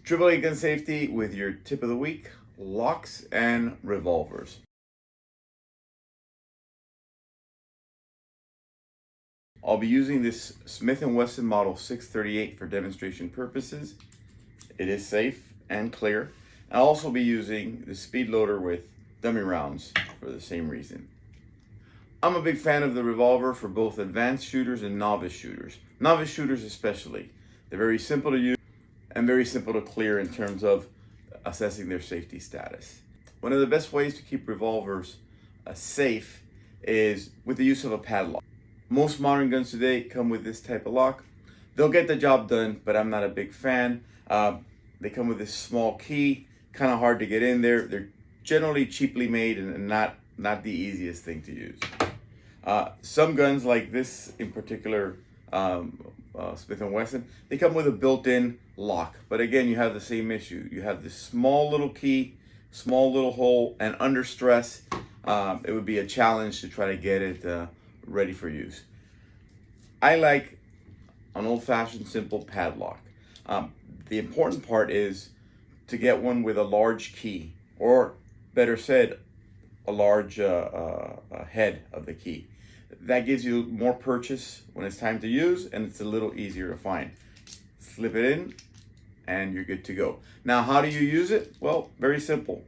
AAA gun safety with your tip of the week, locks and revolvers. I'll be using this Smith & Wesson Model 638 for demonstration purposes. It is safe and clear. I'll also be using the speed loader with dummy rounds for the same reason. I'm a big fan of the revolver for both advanced shooters and novice shooters. Novice shooters especially. They're very simple to use and very simple to clear in terms of assessing their safety status. One of the best ways to keep revolvers safe is with the use of a padlock. Most modern guns today come with this type of lock. They'll get the job done, but I'm not a big fan. They come with this small key, kind of hard to get in there. They're generally cheaply made and not the easiest thing to use. Some guns like this in particular, Smith & Wesson, they come with a built-in lock. But again, you have the same issue. You have this small little key, small little hole, and under stress, it would be a challenge to try to get it ready for use. I like an old-fashioned simple padlock. The important part is to get one with a large key, or better said, a large head of the key. That gives you more purchase when it's time to use, and it's a little easier to find. Slip it in and you're good to go. Now, how do you use it? Well, very simple.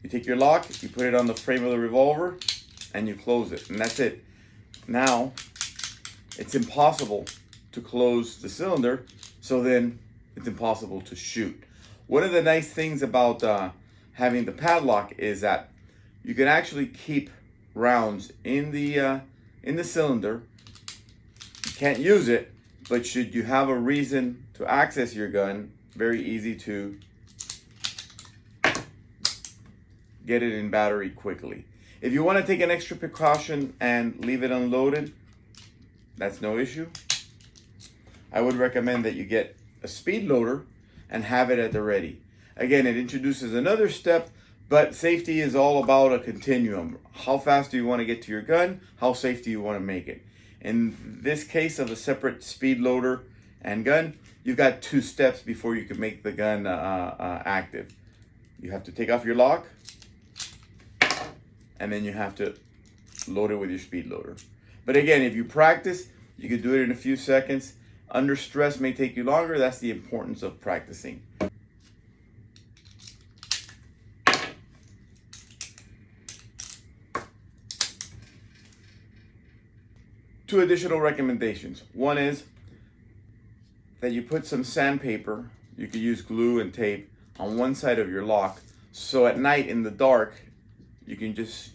You take your lock, you put it on the frame of the revolver, and you close it, and that's it. Now, it's impossible to close the cylinder, so then it's impossible to shoot. One of the nice things about having the padlock is that you can actually keep rounds in the cylinder. You can't use it, but should you have a reason to access your gun, very easy to get it in battery quickly. If you want to take an extra precaution and leave it unloaded, that's no issue. I would recommend that you get a speed loader and have it at the ready. Again, it introduces another step, but safety is all about a continuum. How fast do you want to get to your gun? How safe do you want to make it? In this case of a separate speed loader and gun, you've got 2 steps before you can make the gun active. You have to take off your lock, and then you have to load it with your speed loader. But again, if you practice, you can do it in a few seconds. Under stress may take you longer. That's the importance of practicing. Two additional recommendations. One is that you put some sandpaper, you could use glue and tape, on one side of your lock, so at night in the dark, you can just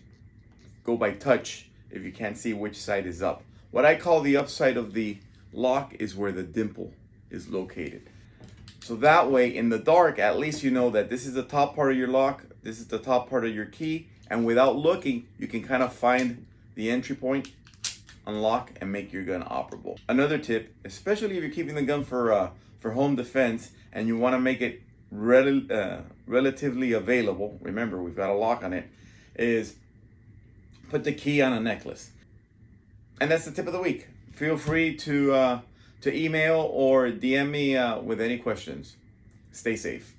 go by touch if you can't see which side is up. What I call the upside of the lock is where the dimple is located. So that way, in the dark, at least you know that this is the top part of your lock, this is the top part of your key, and without looking, you can kind of find the entry point, unlock, and make your gun operable. Another tip, especially if you're keeping the gun for home defense and you want to make it relatively available, remember we've got a lock on it, is put the key on a necklace. And that's the tip of the week. Feel free to email or DM me with any questions. Stay safe.